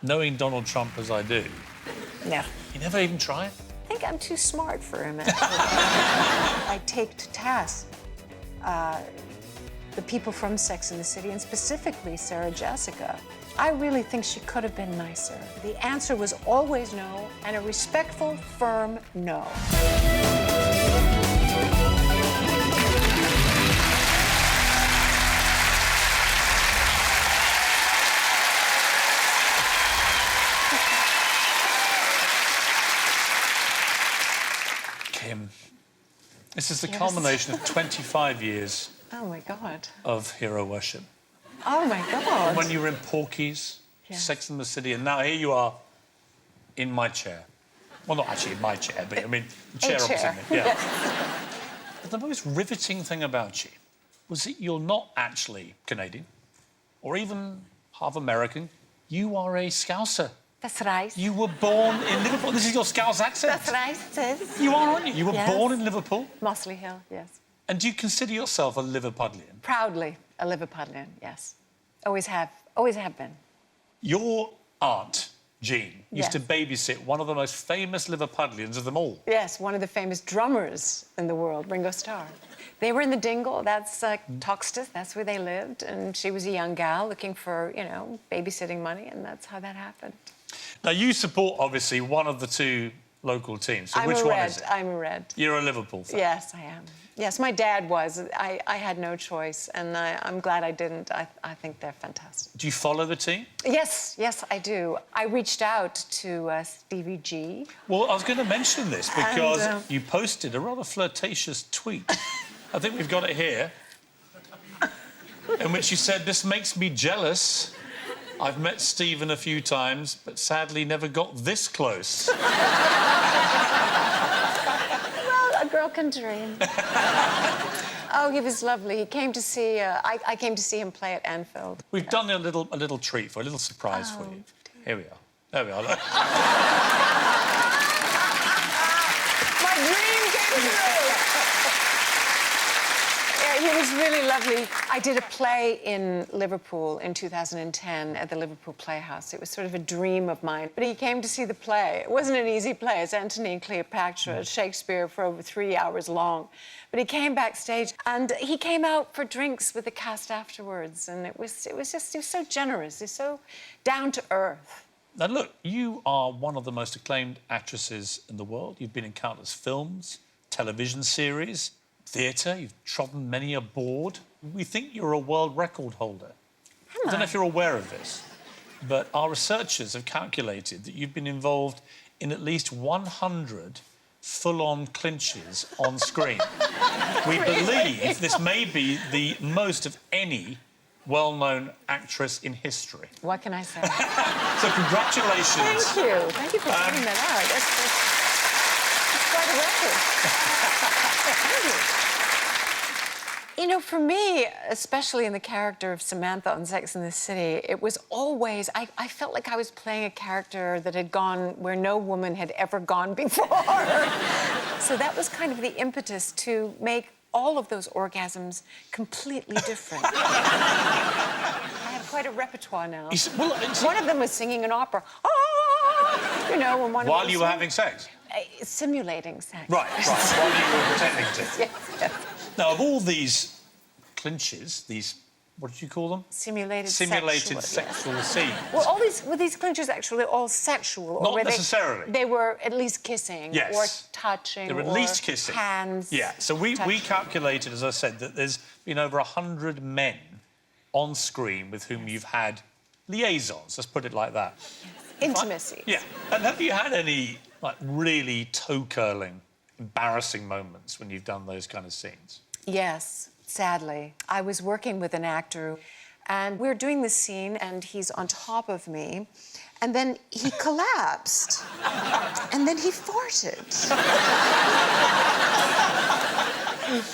knowing Donald Trump as I do, No. you never even try it? I think I'm too smart for him, actually. I take to task the people from Sex and the City, and specifically Sarah Jessica. I really think she could have been nicer. The answer was always no, and a respectful, firm no. Kim, this is the culmination of 25 years Oh, my God. of hero worship. Oh, my God. When you were in Porky's, Yes. Sex and the City, and now here you are in my chair. Well, not actually in my chair, but I mean, the chair opposite me. Yeah. But the most riveting thing about you was that you're not actually Canadian or even half American. You are a Scouser. That's right. You were born in Liverpool. This is your Scouse accent. That's right, it is. You are, aren't you? You were Yes. born in Liverpool. Mossley Hill, yes. And do you consider yourself a Liverpudlian? Proudly a Liverpudlian, yes. Always have been. Your aunt, Jean, used Yes. to babysit one of the most famous Liverpudlians of them all. Yes, one of the famous drummers in the world, Ringo Starr. They were in the Dingle, that's Toxteth, that's where they lived, and she was a young gal looking for, you know, babysitting money, and that's how that happened. Now, you support, obviously, one of the two local teams. So which one is it? I'm a Red. You're a Liverpool fan? Yes, I am. Yes, my dad was. I had no choice, and I'm glad I didn't. I think they're fantastic. Do you follow the team? Yes, I do. I reached out to Stevie G. Well, I was going to mention this because And, you posted a rather flirtatious tweet. I think we've got it here, in which you said, "This makes me jealous. I've met Stephen a few times, but sadly never got this close." Well, a girl can dream. Oh, he was lovely. He came to see. I came to see him play at Anfield. We've done a little treat for a little surprise for you. Here we are. There we are. Look. My dream came true. Yeah, he was really lovely. I did a play in Liverpool in 2010 at the Liverpool Playhouse. It was sort of a dream of mine. But he came to see the play. It wasn't an easy play. It's Antony and Cleopatra, Shakespeare for over 3 hours long. But he came backstage and he came out for drinks with the cast afterwards. And it was so generous. He's so down to earth. Now, look, you are one of the most acclaimed actresses in the world. You've been in countless films, television series, theatre. You've trodden many a board. We think you're a world record holder. I don't know if you're aware of this, but our researchers have calculated that you've been involved in at least 100 full-on clinches on screen. We believe this may be the most of any well-known actress in history. What can I say? So congratulations. Thank you. Thank you for pointing that out. That's quite a record. Thank you. You know, for me, especially in the character of Samantha on Sex and the City, it was always... I felt like I was playing a character that had gone where no woman had ever gone before. So that was kind of the impetus to make all of those orgasms completely different. I have quite a repertoire now. One of them was singing an opera. Ah! You know, and one While you were having sex? Simulating sex. Right. While you were pretending to. Yes. Now, of all these clinches, these... What did you call them? Simulated sexual scenes. Well, were these clinches actually all sexual? Not or were necessarily. They were at least kissing. Yes. Or touching. They were at least kissing. Hands. Yeah. So we calculated, as I said, that there's been over 100 men on screen with whom you've had liaisons. Let's put it like that. Intimacy. Yeah. And have you had any really toe-curling, embarrassing moments when you've done those kind of scenes? Yes. Sadly, I was working with an actor and we were doing this scene and he's on top of me and then he collapsed and then he farted.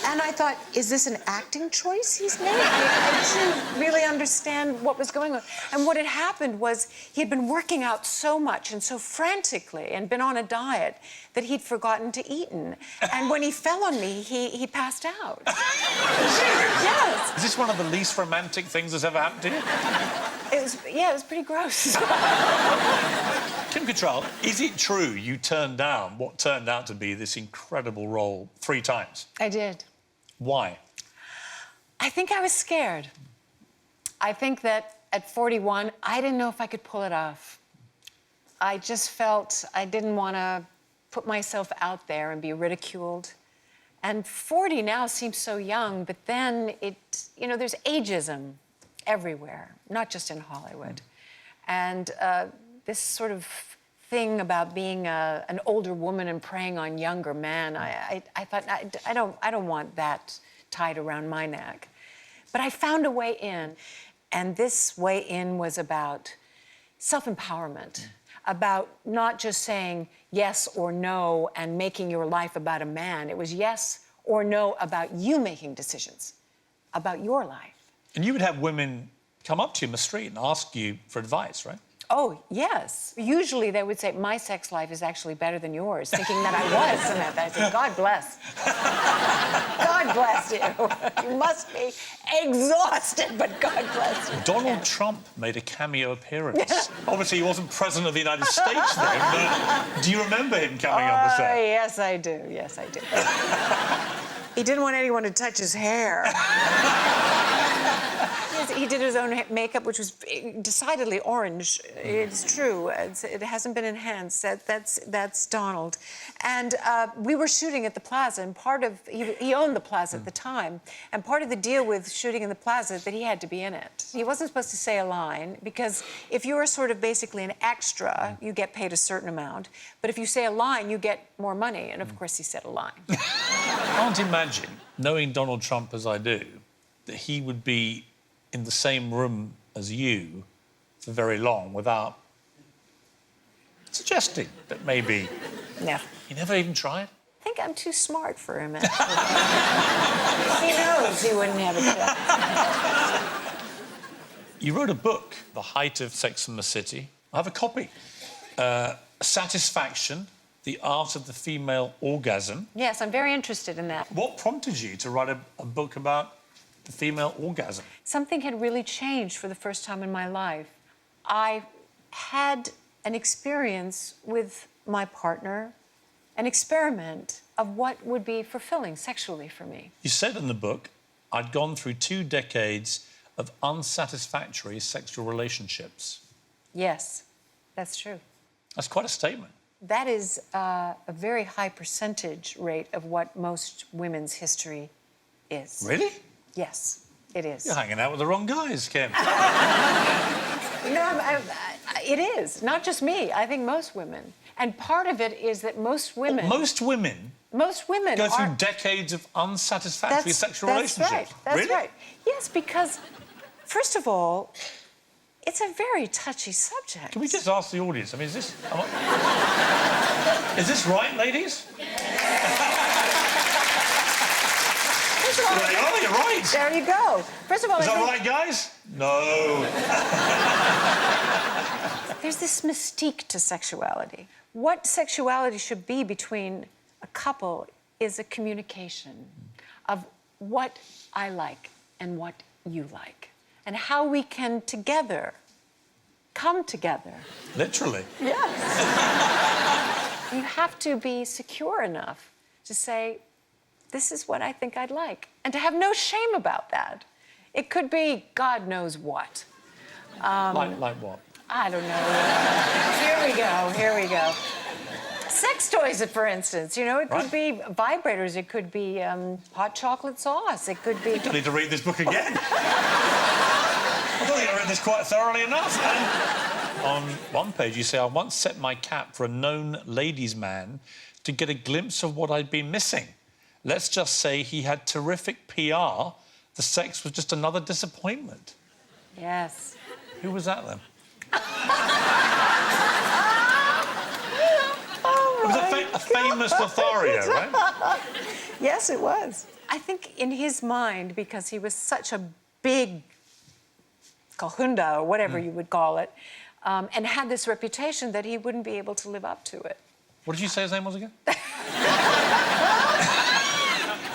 And I thought, is this an acting choice he's made? I didn't really understand what was going on. And what had happened was he had been working out so much and so frantically and been on a diet that he'd forgotten to eat. And when he fell on me, he passed out. Yes. Is this one of the least romantic things that's ever happened to you? It was pretty gross. Cattrall, is it true you turned down what turned out to be this incredible role 3 times? I did. Why? I think I was scared. I think that at 41, I didn't know if I could pull it off. I just felt I didn't want to put myself out there and be ridiculed. And 40 now seems so young, but then you know, there's ageism everywhere, not just in Hollywood. And this sort of thing about being an older woman and preying on younger men, I thought, I don't want that tied around my neck. But I found a way in, and this way in was about self-empowerment, about not just saying yes or no and making your life about a man. It was yes or no about you making decisions about your life. And you would have women come up to you in the street and ask you for advice, right? Oh, yes. Usually they would say, my sex life is actually better than yours, thinking that I was Samantha. I said, God bless. God bless you. You must be exhausted, but God bless you. Donald Trump made a cameo appearance. Obviously, he wasn't president of the United States then, but do you remember him coming on the set? Yes, I do. Yes, I do. He didn't want anyone to touch his hair. He did his own makeup, which was decidedly orange. It's true. It hasn't been enhanced. That's Donald. And we were shooting at the Plaza, and he owned the Plaza at the time. And part of the deal with shooting in the Plaza is that he had to be in it. He wasn't supposed to say a line, because if you are sort of basically an extra, you get paid a certain amount. But if you say a line, you get more money. And of course, he said a line. I can't imagine, knowing Donald Trump as I do, that he would be in the same room as you for very long without suggesting that maybe... No. You never even tried? I think I'm too smart for him, actually. He knows he wouldn't have a chance. You wrote a book, The Height of Sex and the City. I have a copy. Satisfaction, The Art of the Female Orgasm. Yes, I'm very interested in that. What prompted you to write a book about the female orgasm? Something had really changed for the first time in my life. I had an experience with my partner, an experiment of what would be fulfilling sexually for me. You said in the book, I'd gone through 2 decades of unsatisfactory sexual relationships. Yes, that's true. That's quite a statement. That is a very high percentage rate of what most women's history is. Really? Yes, it is. You're hanging out with the wrong guys, Kim. No, it is. Not just me. I think most women. And part of it is that most women... Most women? Most women go through decades of unsatisfactory sexual relationships? Right. That's really? right. Yes, because, first of all, it's a very touchy subject. Can we just ask the audience? I mean, is this right, ladies? There you are, you're right. There you go. First of all, is that right, guys? No. There's this mystique to sexuality. What sexuality should be between a couple is a communication of what I like and what you like, and how we can together come together. Literally. Yes. You have to be secure enough to say, this is what I think I'd like, and to have no shame about that. It could be God knows what. Like what? I don't know. Here we go. Sex toys, for instance. You know, it could be vibrators. It could be hot chocolate sauce. It could be... I need to read this book again. I don't think I read this quite thoroughly enough. And on one page, you say, I once set my cap for a known ladies' man to get a glimpse of what I'd been missing. Let's just say he had terrific PR. The sex was just another disappointment. Yes. Who was that, then? It was a famous Lothario, right? Yes, it was. I think in his mind, because he was such a big kahunda, or whatever you would call it, and had this reputation that he wouldn't be able to live up to it. What did you say his name was again?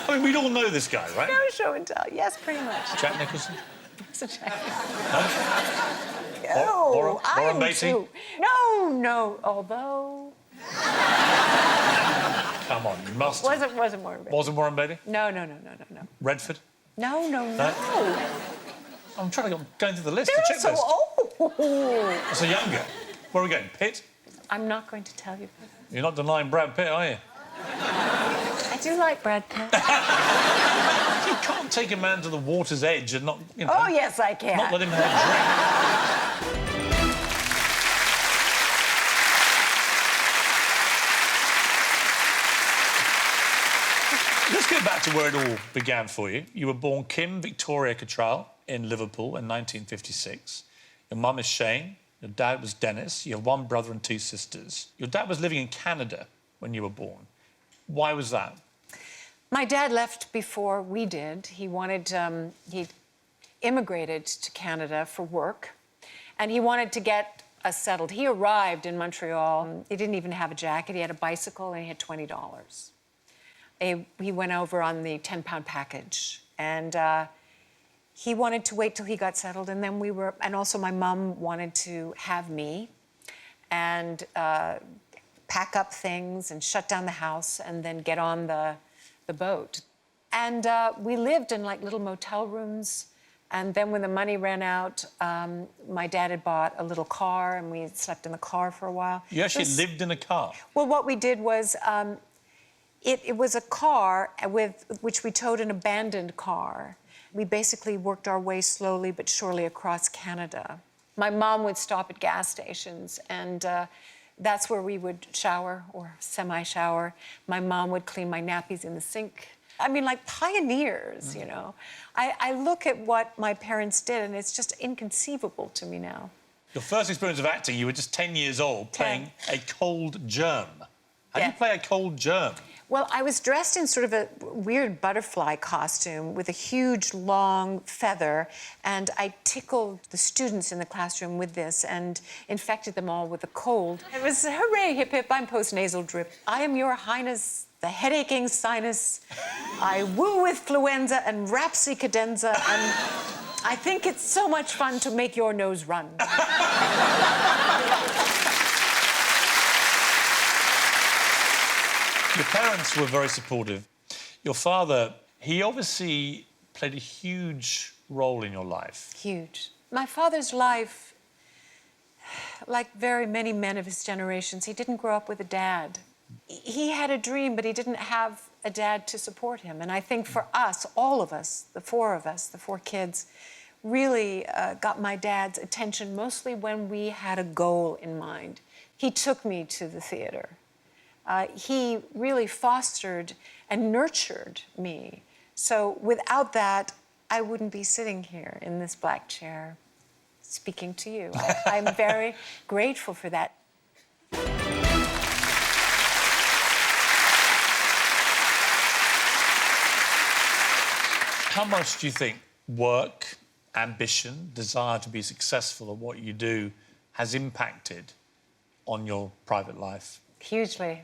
I mean, we'd all know this guy, right? No show and tell. Yes, pretty much. Jack Nicholson? It's a Jack. No, Warren I'm Beatty? too. No, although... Come on, you must. Wasn't Warren Beatty. Wasn't Warren Beatty? No. Redford? No. I'm trying to go through the list, They're the so checklist. old. So younger. Where are we going? Pitt? I'm not going to tell you. You're not denying Brad Pitt, are you? I do like Brad Pitt. You can't take a man to the water's edge and not, you know... Oh, yes, I can. Not let him have a drink. Let's get back to where it all began for you. You were born Kim Victoria Cattrall in Liverpool in 1956. Your mum is Shane. Your dad was Dennis. You have one brother and two sisters. Your dad was living in Canada when you were born. Why was that? My dad left before we did. He immigrated to Canada for work, and he wanted to get us settled. He arrived in Montreal. He didn't even have a jacket. He had a bicycle, and he had $20. He went over on the 10-pound package, and he wanted to wait till he got settled, and then and also my mum wanted to have me and pack up things and shut down the house and then get on the boat. And we lived in like little motel rooms, and then when the money ran out, my dad had bought a little car, and we slept in the car for a while. You actually lived in a car? Well, what we did was... It was a car which we towed an abandoned car. We basically worked our way slowly but surely across Canada. My mom would stop at gas stations, and that's where we would shower or semi-shower. My mom would clean my nappies in the sink. I mean, like pioneers, you know. I look at what my parents did, and it's just inconceivable to me now. Your first experience of acting, you were just 10 years old, playing a cold germ. How do you play a cold germ? Well, I was dressed in sort of a weird butterfly costume with a huge, long feather, and I tickled the students in the classroom with this and infected them all with a cold. It was, hooray, hip, hip, I'm post-nasal drip. I am your highness, the head-aching sinus. I woo with fluenza and rhapsy cadenza, and I think it's so much fun to make your nose run. Your parents were very supportive. Your father, he obviously played a huge role in your life. Huge. My father's life, like very many men of his generations, he didn't grow up with a dad. He had a dream, but he didn't have a dad to support him. And I think for us, all of us, the four kids, really got my dad's attention mostly when we had a goal in mind. He took me to the theatre. He really fostered and nurtured me. So without that, I wouldn't be sitting here in this black chair speaking to you. I'm very grateful for that. How much do you think work, ambition, desire to be successful at what you do has impacted on your private life? Hugely.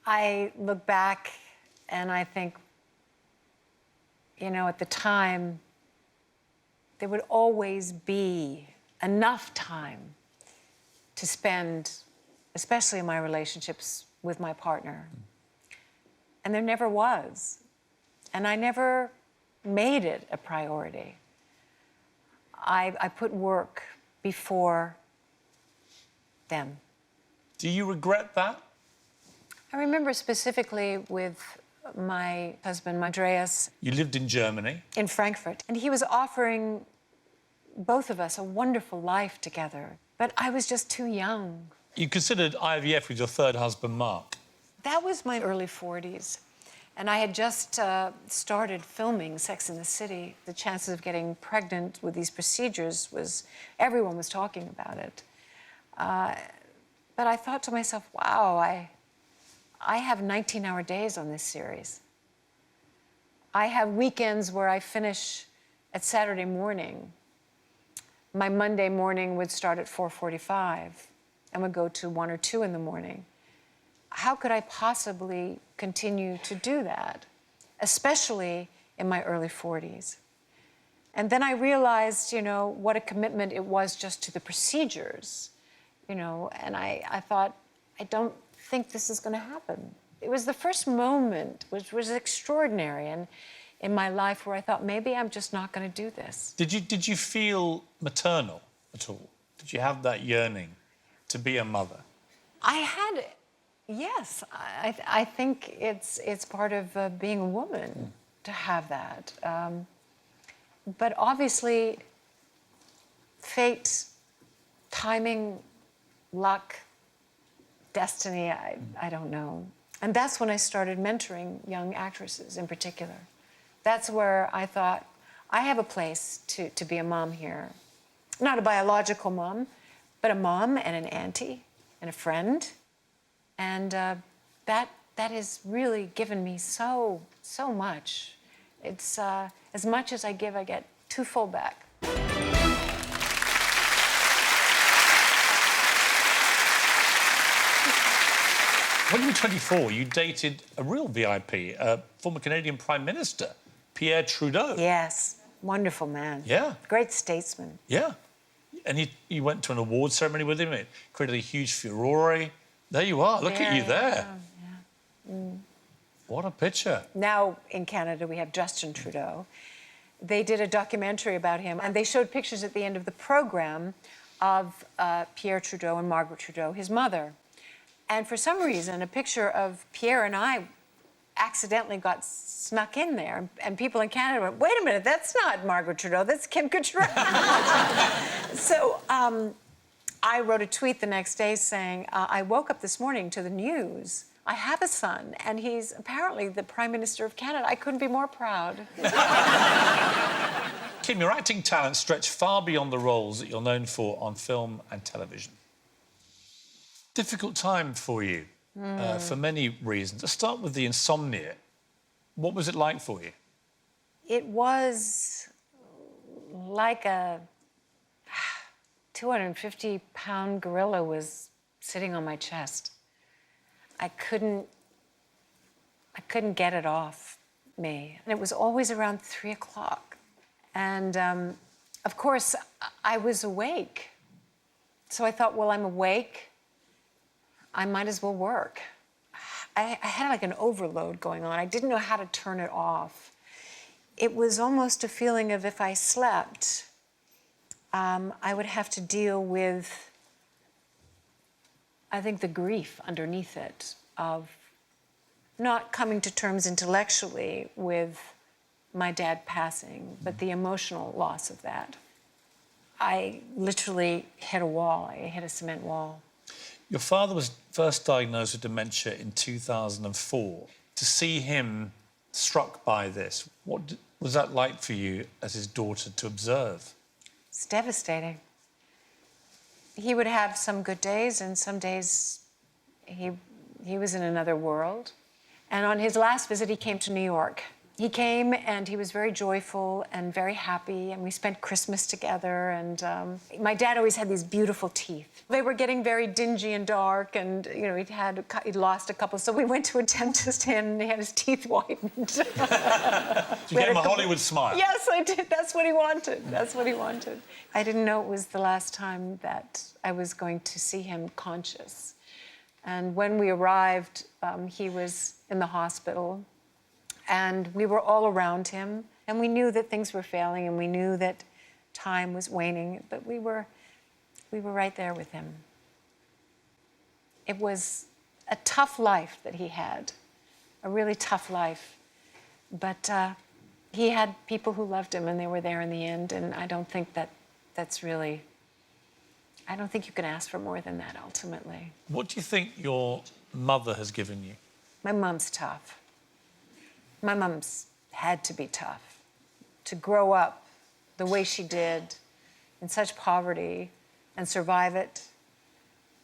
I look back and I think, you know, at the time, there would always be enough time to spend, especially in my relationships with my partner. And there never was. And I never made it a priority. I put work before them. Do you regret that? I remember specifically with my husband, Andreas. You lived in Germany. In Frankfurt. And he was offering both of us a wonderful life together. But I was just too young. You considered IVF with your third husband, Mark. That was my early 40s. And I had just started filming Sex and the City. The chances of getting pregnant with these procedures everyone was talking about it. But I thought to myself, wow, I have 19-hour days on this series. I have weekends where I finish at Saturday morning. My Monday morning would start at 4:45 and would go to 1 or 2 in the morning. How could I possibly continue to do that, especially in my early 40s? And then I realized, you know, what a commitment it was just to the procedures, you know, and I thought, I don't think this is going to happen. It was the first moment, which was extraordinary, and in my life where I thought, maybe I'm just not going to do this. Did you feel maternal at all? Did you have that yearning to be a mother? I had, yes. I think it's part of being a woman to have that. But obviously, fate, timing, luck, destiny, I don't know. And that's when I started mentoring young actresses in particular. That's where I thought, I have a place to be a mom here. Not a biological mom, but a mom and an auntie and a friend. And that has really given me so much. It's as much as I give, I get twofold back. When you were 24, you dated a real VIP, former Canadian Prime Minister, Pierre Trudeau. Yes, wonderful man. Yeah. Great statesman. Yeah. And you went to an award ceremony with him. It created a huge furore. There you are. Look at you there. Yeah. Mm. What a picture. Now, in Canada, we have Justin Trudeau. They did a documentary about him, and they showed pictures at the end of the program of Pierre Trudeau and Margaret Trudeau, his mother. And for some reason, a picture of Pierre and I accidentally got snuck in there. And people in Canada went, wait a minute, that's not Margaret Trudeau, that's Kim Cattrall. So I wrote a tweet the next day saying, I woke up this morning to the news. I have a son, and he's apparently the Prime Minister of Canada. I couldn't be more proud. Kim, your acting talents stretch far beyond the roles that you're known for on film and television. Difficult time for you, for many reasons. Let's start with the insomnia. What was it like for you? It was like a 250-pound gorilla was sitting on my chest. I couldn't get it off me. And it was always around 3 o'clock. And of course, I was awake. So I thought, well, I'm awake. I might as well work. I had like an overload going on. I didn't know how to turn it off. It was almost a feeling of if I slept, I would have to deal with, I think, the grief underneath it of not coming to terms intellectually with my dad passing, but the emotional loss of that. I literally hit a wall. I hit a cement wall. Your father was first diagnosed with dementia in 2004. To see him struck by this, what was that like for you as his daughter to observe? It's devastating. He would have some good days, and some days he was in another world. And on his last visit, he came to New York. He came, and he was very joyful and very happy, and we spent Christmas together, and my dad always had these beautiful teeth. They were getting very dingy and dark, and, you know, he'd lost a couple, so we went to a dentist, and he had his teeth whitened. You gave him a Hollywood smile? Yes, I did. That's what he wanted. That's what he wanted. I didn't know it was the last time that I was going to see him conscious. And when we arrived, he was in the hospital, and we were all around him, and we knew that things were failing, and we knew that time was waning, but we were right there with him. It was a tough life that he had, a really tough life, but he had people who loved him, and they were there in the end, and I don't think that's really, I don't think you can ask for more than that, ultimately. What do you think your mother has given you? My mom's tough. My mom's had to be tough. To grow up the way she did, in such poverty, and survive it,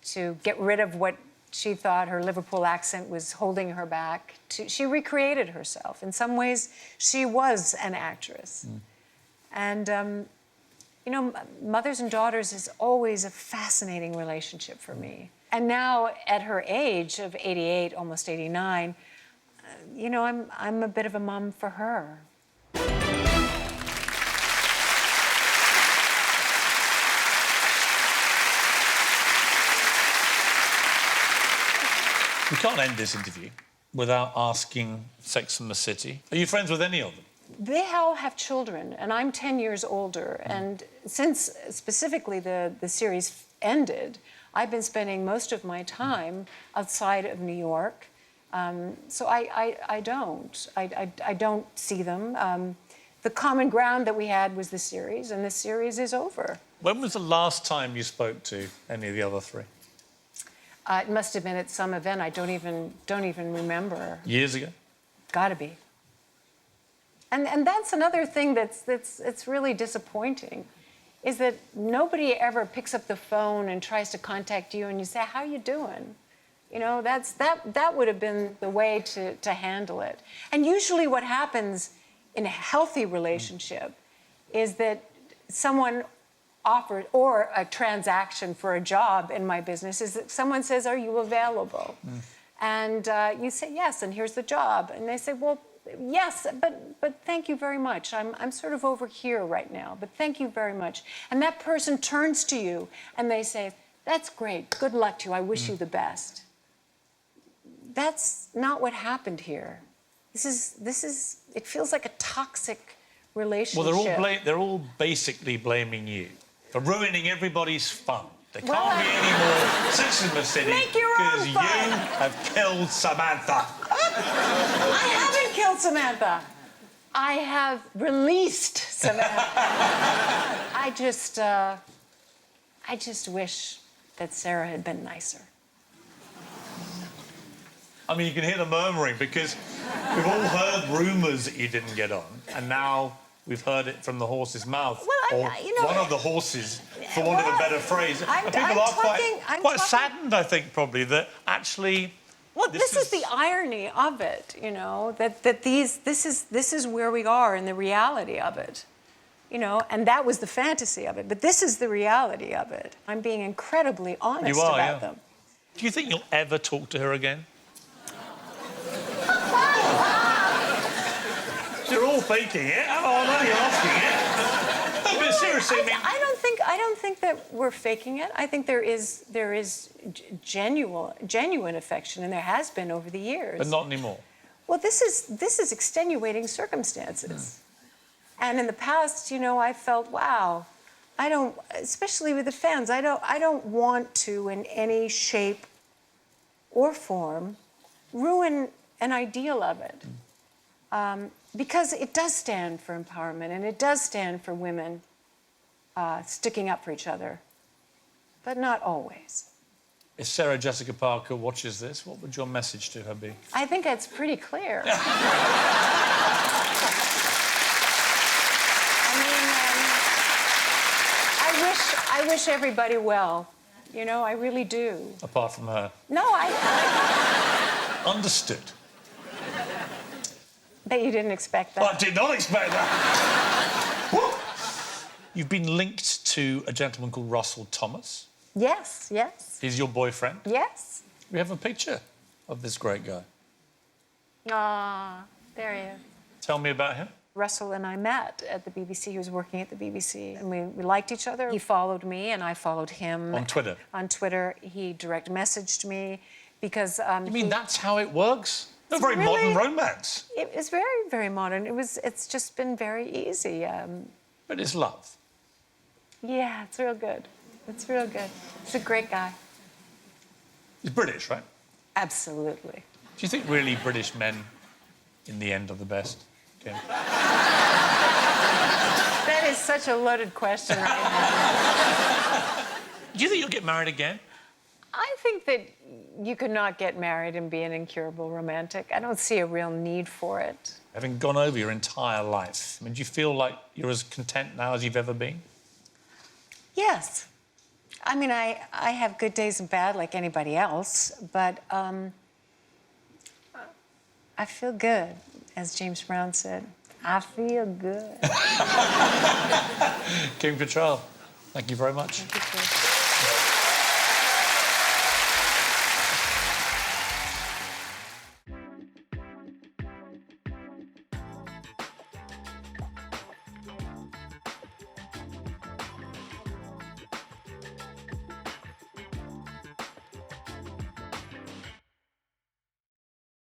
to get rid of what she thought her Liverpool accent was holding her back. She recreated herself. In some ways, she was an actress. And, you know, mothers and daughters is always a fascinating relationship for me. And now, at her age of 88, almost 89, you know, I'm a bit of a mom for her. We can't end this interview without asking Sex and the City. Are you friends with any of them? They all have children, and I'm 10 years older. And since specifically the series ended, I've been spending most of my time outside of New York. So I don't see them. The common ground that we had was the series, and the series is over. When was the last time you spoke to any of the other three? It must have been at some event. I don't even remember. Years ago? Gotta be. And that's another thing that's really disappointing, is that nobody ever picks up the phone and tries to contact you and you say, how you doing? You know, that would have been the way to handle it. And usually what happens in a healthy relationship is that someone offered, or a transaction for a job in my business, is that someone says, are you available? And you say, yes, and here's the job. And they say, well, yes, but thank you very much. I'm sort of over here right now, but thank you very much. And that person turns to you and they say, that's great, good luck to you, I wish you the best. That's not what happened here. This is, it feels like a toxic relationship. Well, they're all basically blaming you for ruining everybody's fun. There Well, can't be any more Sex in the City Make your own because you fun. have killed Samantha. I haven't killed Samantha. I have released Samantha. I just wish that Sarah had been nicer. I mean, you can hear the murmuring because we've all heard rumours that you didn't get on, and now we've heard it from the horse's mouth, Well, or one of the horses, for want of a better phrase. I'm And people talking- quite saddened, I think, probably, that actually... Well, this is the irony of it, you know, that this is where we are in the reality of it, you know, and that was the fantasy of it, but this is the reality of it. I'm being incredibly honest about them. Do you think you'll ever talk to her again? You're all faking it. I'm only asking it. No, but seriously, I don't think that we're faking it. I think there is genuine affection, and there has been over the years. But not anymore. Well, this is extenuating circumstances. And in the past, you know, I felt, wow, I don't, especially with the fans, I don't want to in any shape or form ruin an ideal of it. Because it does stand for empowerment, and it does stand for women sticking up for each other, but not always. If Sarah Jessica Parker watches this, what would your message to her be? I think it's pretty clear. I mean, I wish everybody well. You know, I really do. Apart from her. No, Understood. Bet you didn't expect that. I did not expect that. You've been linked to a gentleman called Russell Thomas. Yes, yes. He's your boyfriend. Yes. We have a picture of this great guy. Ah, there he is. Tell me about him. Russell and I met at the BBC. He was working at the BBC, and we liked each other. He followed me, and I followed him. On Twitter? On Twitter. He direct messaged me because... You mean that's how it works? A very modern romance. It was very, very modern. It's just been very easy. But it's love. Yeah, it's real good. It's real good. He's a great guy. He's British, right? Absolutely. Do you think really British men, in the end, are the best, Kim? That is such a loaded question right now. Do you think you'll get married again? I think that you could not get married and be an incurable romantic. I don't see a real need for it. Having gone over your entire life, I mean, do you feel like you're as content now as you've ever been? Yes. I mean, I have good days and bad like anybody else, but I feel good, as James Brown said. I feel good. Kim Cattrall, thank you very much. Thank you.